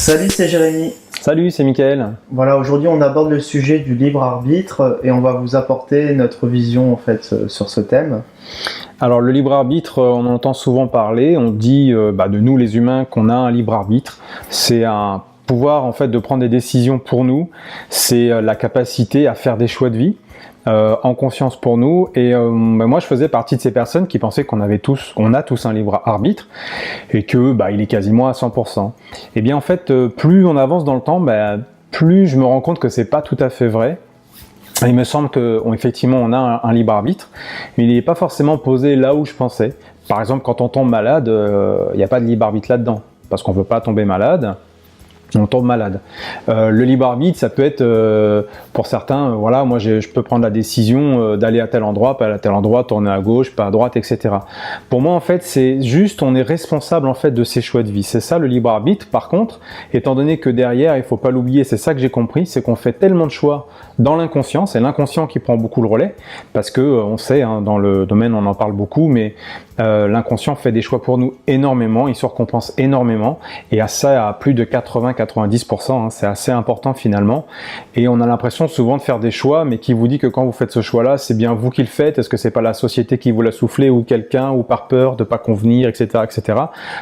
Salut, c'est Jérémy. Salut, c'est Mickaël. Voilà, aujourd'hui on aborde le sujet du libre arbitre et on va vous apporter notre vision en fait sur ce thème. Alors le libre arbitre, on en entend souvent parler, on dit de nous les humains qu'on a un libre arbitre. C'est un pouvoir en fait de prendre des décisions pour nous, c'est la capacité à faire des choix de vie. En conscience pour nous et moi je faisais partie de ces personnes qui pensaient qu'on a tous un libre arbitre et que il est quasiment à 100%. Et bien en fait plus on avance dans le temps, plus je me rends compte que c'est pas tout à fait vrai. Il me semble qu'effectivement on a un libre arbitre, mais il n'est pas forcément posé là où je pensais. Par exemple quand on tombe malade, il n'y a pas de libre arbitre là-dedans, parce qu'on ne veut pas tomber malade. On tombe malade. Le libre arbitre, ça peut être pour certains, moi je peux prendre la décision d'aller à tel endroit, pas à tel endroit, tourner à gauche, pas à droite, etc. Pour moi, en fait, c'est juste, on est responsable en fait de ses choix de vie. C'est ça le libre arbitre. Par contre, étant donné que derrière, il faut pas l'oublier, c'est ça que j'ai compris, c'est qu'on fait tellement de choix dans l'inconscient, c'est l'inconscient qui prend beaucoup le relais, parce que on sait, dans le domaine, on en parle beaucoup, mais l'inconscient fait des choix pour nous énormément, il se récompense énormément, et à ça, à plus de 80-90%, c'est assez important finalement, et on a l'impression souvent de faire des choix, mais qui vous dit que quand vous faites ce choix-là, c'est bien vous qui le faites, est-ce que c'est pas la société qui vous l'a soufflé, ou quelqu'un, ou par peur de pas convenir, etc., etc.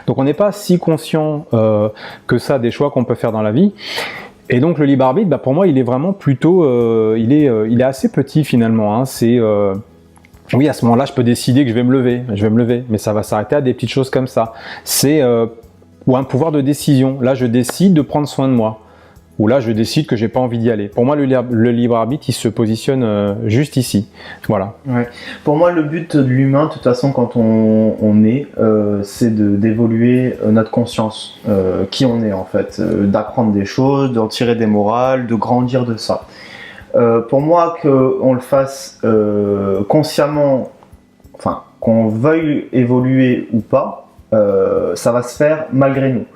Donc on n'est pas si conscient que ça des choix qu'on peut faire dans la vie. Et donc le libre arbitre, pour moi, il est vraiment plutôt, il est assez petit finalement. Oui, à ce moment-là, je peux décider que je vais me lever, mais ça va s'arrêter à des petites choses comme ça. Ou un pouvoir de décision. Là, je décide de prendre soin de moi. Ou là, je décide que j'ai pas envie d'y aller. Pour moi, le libre arbitre, il se positionne juste ici. Voilà. Ouais. Pour moi, le but de l'humain, de toute façon, quand on est, c'est d'évoluer notre conscience, qui on est en fait, d'apprendre des choses, d'en tirer des morales, de grandir de ça. Pour moi, qu'on le fasse consciemment, enfin, qu'on veuille évoluer ou pas, ça va se faire malgré nous.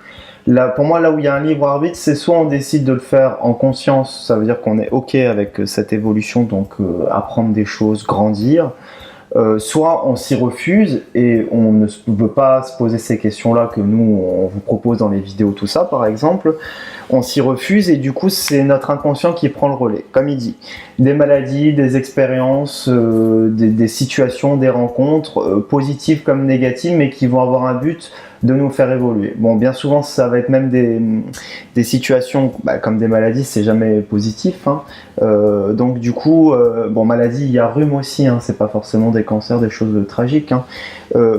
Là, pour moi, là où il y a un libre arbitre, c'est soit on décide de le faire en conscience, ça veut dire qu'on est OK avec cette évolution, donc apprendre des choses, grandir, soit on s'y refuse et on ne veut pas se poser ces questions-là que nous, on vous propose dans les vidéos, tout ça, par exemple. On s'y refuse et du coup, c'est notre inconscient qui prend le relais. Comme il dit, des maladies, des expériences, des situations, des rencontres, positives comme négatives, mais qui vont avoir un but de nous faire évoluer. Bon, bien souvent, ça va être même des situations comme des maladies, c'est jamais positif. Donc du coup, maladie, il y a rhume aussi, c'est pas forcément des cancers, des choses tragiques.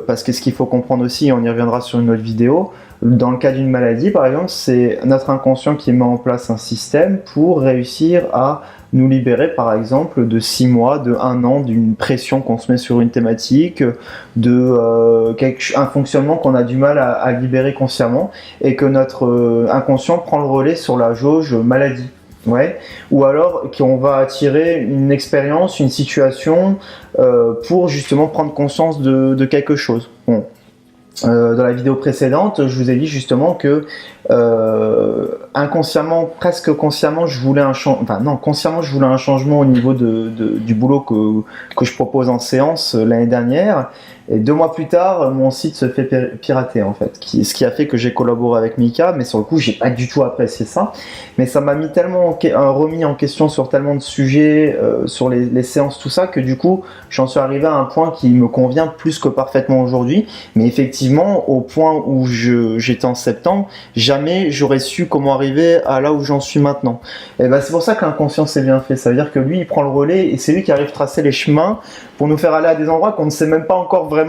Parce que ce qu'il faut comprendre aussi, on y reviendra sur une autre vidéo, dans le cas d'une maladie, par exemple, c'est notre inconscient qui met en place un système pour réussir à nous libérer, par exemple, de 6 mois, de 1 an, d'une pression qu'on se met sur une thématique, un fonctionnement qu'on a du mal à libérer consciemment, et que notre inconscient prend le relais sur la jauge maladie. Ouais. Ou alors qu'on va attirer une expérience, une situation pour justement prendre conscience de quelque chose. Bon. Dans la vidéo précédente, je vous ai dit justement que inconsciemment, presque consciemment, consciemment, je voulais un changement au niveau du boulot que je propose en séance l'année dernière. Et 2 mois plus tard, mon site se fait pirater en fait. Ce qui a fait que j'ai collaboré avec Mika, mais sur le coup, j'ai pas du tout apprécié ça. Mais ça m'a mis tellement remis en question sur tellement de sujets, sur les séances, tout ça, que du coup, j'en suis arrivé à un point qui me convient plus que parfaitement aujourd'hui. Mais effectivement, au point où j'étais en septembre, jamais j'aurais su comment arriver à là où j'en suis maintenant. Et c'est pour ça que l'inconscient c'est bien fait. Ça veut dire que lui, il prend le relais et c'est lui qui arrive à tracer les chemins pour nous faire aller à des endroits qu'on ne sait même pas encore vraiment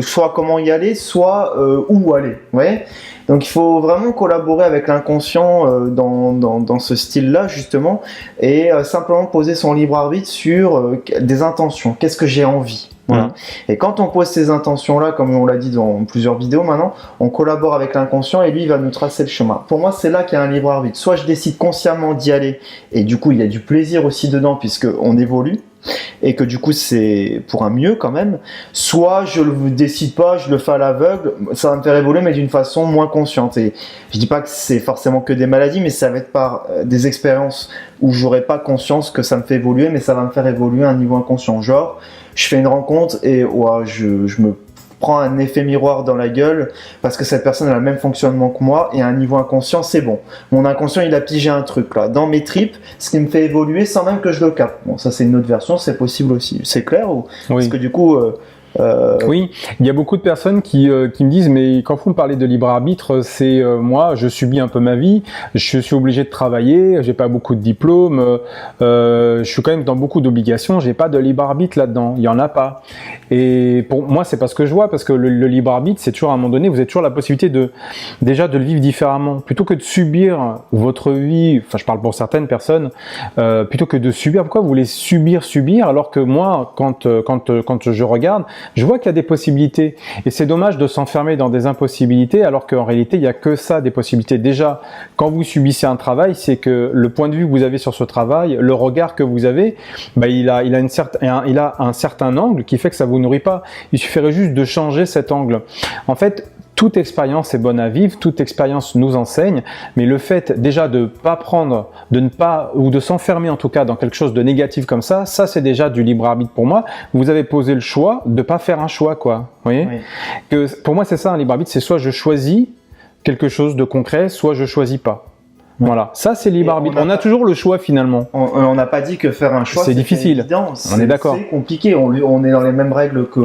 soit comment y aller, soit où aller. Ouais. Donc il faut vraiment collaborer avec l'inconscient dans ce style-là justement et simplement poser son libre arbitre sur des intentions. Qu'est-ce que j'ai envie? Voilà. Et quand on pose ces intentions-là, comme on l'a dit dans plusieurs vidéos maintenant, on collabore avec l'inconscient et lui il va nous tracer le chemin. Pour moi, c'est là qu'il y a un libre arbitre. Soit je décide consciemment d'y aller et du coup il y a du plaisir aussi dedans puisque on évolue et que du coup c'est pour un mieux quand même, soit je le décide pas, je le fais à l'aveugle, ça va me faire évoluer mais d'une façon moins consciente. Et je dis pas que c'est forcément que des maladies, mais ça va être par des expériences où j'aurai pas conscience que ça me fait évoluer, mais ça va me faire évoluer à un niveau inconscient. Genre, je fais une rencontre et je me prends un effet miroir dans la gueule parce que cette personne a le même fonctionnement que moi et à un niveau inconscient, c'est bon. Mon inconscient, il a pigé un truc là dans mes tripes, ce qui me fait évoluer sans même que je le capte. Bon, ça c'est une autre version, c'est possible aussi. C'est clair ou Parce que du coup. Oui, il y a beaucoup de personnes qui me disent mais quand vous me parlez de libre arbitre, c'est moi je subis un peu ma vie, je suis obligé de travailler, j'ai pas beaucoup de diplômes, je suis quand même dans beaucoup d'obligations, j'ai pas de libre arbitre là-dedans, il y en a pas. Et pour moi c'est pas ce que je vois parce que le libre arbitre c'est toujours à un moment donné vous avez toujours la possibilité de déjà de le vivre différemment plutôt que de subir votre vie. Enfin je parle pour certaines personnes plutôt que de subir. Pourquoi vous voulez subir alors que moi quand je regarde je vois qu'il y a des possibilités et c'est dommage de s'enfermer dans des impossibilités alors qu'en réalité il n'y a que ça des possibilités. Déjà quand vous subissez un travail c'est que le point de vue que vous avez sur ce travail, le regard que vous avez, il a un certain angle qui fait que ça vous nourrit pas. Il suffirait juste de changer cet angle. En fait toute expérience est bonne à vivre, toute expérience nous enseigne, mais le fait déjà de pas prendre, de ne pas, ou de s'enfermer en tout cas dans quelque chose de négatif comme ça c'est déjà du libre arbitre pour moi. Vous avez posé le choix de pas faire un choix, quoi. Vous voyez ? Oui. Que pour moi c'est ça un libre arbitre, c'est soit je choisis quelque chose de concret, soit je choisis pas. Voilà, ça c'est libre arbitre. On a toujours le choix finalement. On n'a pas dit que faire un choix c'est difficile. Évident. On est d'accord. C'est compliqué. On est dans les mêmes règles que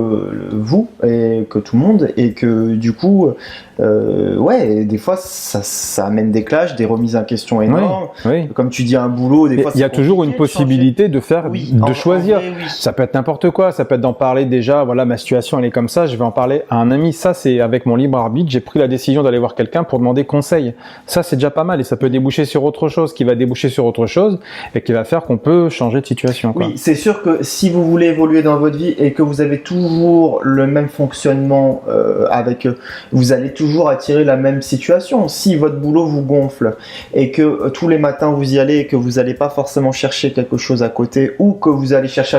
vous et que tout le monde et que du coup, des fois ça amène des clashs, des remises en question énormes. Oui. Comme tu dis, un boulot. Des fois, il y a toujours une possibilité de faire, de choisir. En vrai, oui. Ça peut être n'importe quoi. Ça peut être d'en parler déjà. Voilà, ma situation elle est comme ça. Je vais en parler à un ami. Ça c'est avec mon libre arbitre. J'ai pris la décision d'aller voir quelqu'un pour demander conseil. Ça c'est déjà pas mal et ça peut déboucher sur autre chose, qui va déboucher sur autre chose et qui va faire qu'on peut changer de situation, quoi. Oui, c'est sûr que si vous voulez évoluer dans votre vie et que vous avez toujours le même fonctionnement vous allez toujours attirer la même situation. Si votre boulot vous gonfle et que tous les matins vous y allez et que vous n'allez pas forcément chercher quelque chose à côté ou que vous allez chercher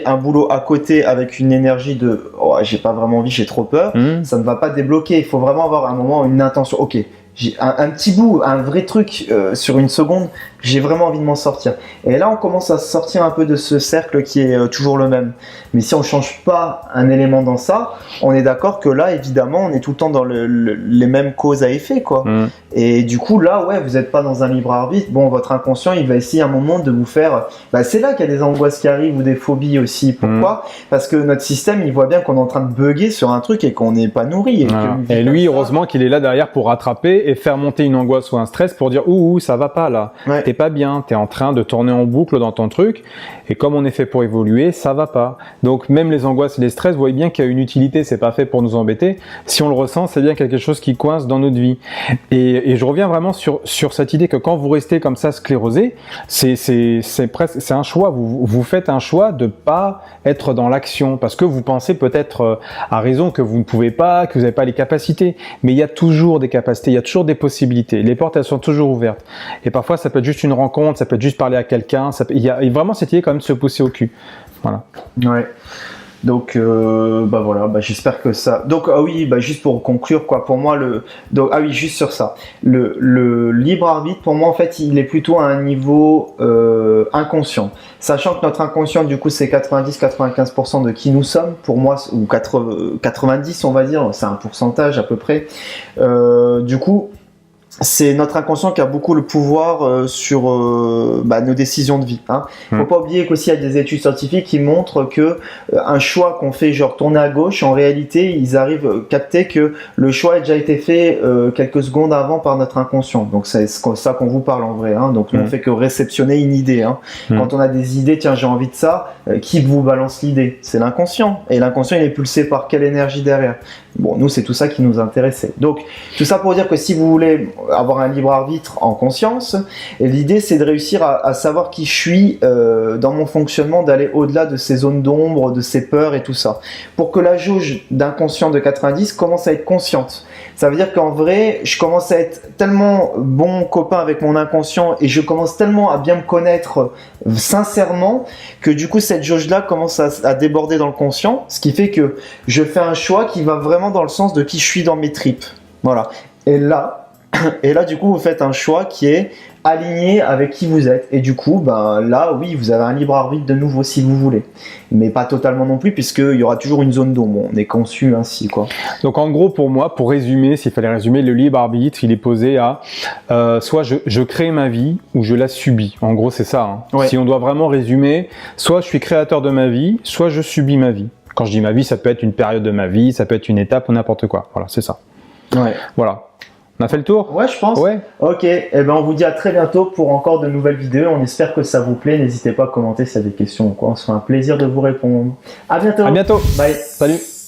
un boulot à côté avec une énergie de j'ai pas vraiment envie, j'ai trop peur, ça ne va pas débloquer. Il faut vraiment avoir un moment, une intention. Ok, j'ai un petit bout, un vrai truc sur une seconde, j'ai vraiment envie de m'en sortir. Et là, on commence à sortir un peu de ce cercle qui est toujours le même. Mais si on change pas un élément dans ça, on est d'accord que là, évidemment, on est tout le temps dans les mêmes causes à effet, quoi. Et du coup, là, vous n'êtes pas dans un libre arbitre. Bon, votre inconscient, il va essayer un moment de vous faire. C'est là qu'il y a des angoisses qui arrivent ou des phobies aussi. Pourquoi ? Parce que notre système, il voit bien qu'on est en train de bugger sur un truc et qu'on n'est pas nourri. Et lui, heureusement qu'il est là derrière pour rattraper et faire monter une angoisse ou un stress pour dire ouh, ça va pas là. Ouais. T'es pas bien, t'es en train de tourner en boucle dans ton truc. Et comme on est fait pour évoluer, ça va pas. Donc même les angoisses et les stress, vous voyez bien qu'il y a une utilité, c'est pas fait pour nous embêter. Si on le ressent, c'est bien quelque chose qui coince dans notre vie. Et je reviens vraiment sur cette idée que quand vous restez comme ça sclérosé, c'est un choix. Vous faites un choix de pas être dans l'action parce que vous pensez peut-être à raison que vous ne pouvez pas, que vous n'avez pas les capacités. Mais il y a toujours des capacités, il y a toujours des possibilités. Les portes, elles sont toujours ouvertes. Et parfois, ça peut être juste une rencontre, ça peut être juste parler à quelqu'un. Il y a vraiment cette idée quand même de se pousser au cul. Voilà. Ouais. Donc voilà, j'espère que ça. Donc juste pour conclure quoi, pour moi juste sur ça, le libre arbitre pour moi en fait il est plutôt à un niveau inconscient, sachant que notre inconscient du coup c'est 90-95% de qui nous sommes pour moi, ou 90 on va dire, c'est un pourcentage à peu près. Du coup c'est notre inconscient qui a beaucoup le pouvoir sur nos décisions de vie. Faut pas oublier qu'aussi il y a des études scientifiques qui montrent que un choix qu'on fait genre tourner à gauche, en réalité ils arrivent à capter que le choix a déjà été fait quelques secondes avant par notre inconscient. Donc c'est ça qu'on vous parle en vrai. Donc nous on fait que réceptionner une idée. Quand on a des idées, tiens j'ai envie de ça, qui vous balance l'idée ? C'est l'inconscient. Et l'inconscient il est pulsé par quelle énergie derrière ? Bon, nous c'est tout ça qui nous intéressait. Donc tout ça pour dire que si vous voulez avoir un libre arbitre en conscience, l'idée c'est de réussir à savoir qui je suis dans mon fonctionnement, d'aller au-delà de ces zones d'ombre, de ces peurs et tout ça, pour que la jauge d'inconscient de 90 commence à être consciente. Ça veut dire qu'en vrai je commence à être tellement bon copain avec mon inconscient et je commence tellement à bien me connaître sincèrement que du coup cette jauge là commence à déborder dans le conscient, ce qui fait que je fais un choix qui va vraiment dans le sens de qui je suis dans mes tripes. Voilà. Et là Et là, du coup, vous faites un choix qui est aligné avec qui vous êtes. Et du coup, ben, là, oui, vous avez un libre arbitre de nouveau si vous voulez. Mais pas totalement non plus, puisqu'il y aura toujours une zone d'ombre. On est conçu ainsi, quoi. Donc en gros, pour moi, pour résumer, s'il fallait résumer, le libre arbitre, il est posé à soit je crée ma vie ou je la subis. En gros, c'est ça. Hein. Ouais. Si on doit vraiment résumer, soit je suis créateur de ma vie, soit je subis ma vie. Quand je dis ma vie, ça peut être une période de ma vie, ça peut être une étape ou n'importe quoi. Voilà, c'est ça. Ouais. Voilà. On a fait le tour? Ouais, je pense. Ouais. Ok, eh ben, on vous dit à très bientôt pour encore de nouvelles vidéos. On espère que ça vous plaît. N'hésitez pas à commenter s'il y a des questions ou quoi. On se fait un plaisir de vous répondre. À bientôt. À bientôt. Bye. Salut.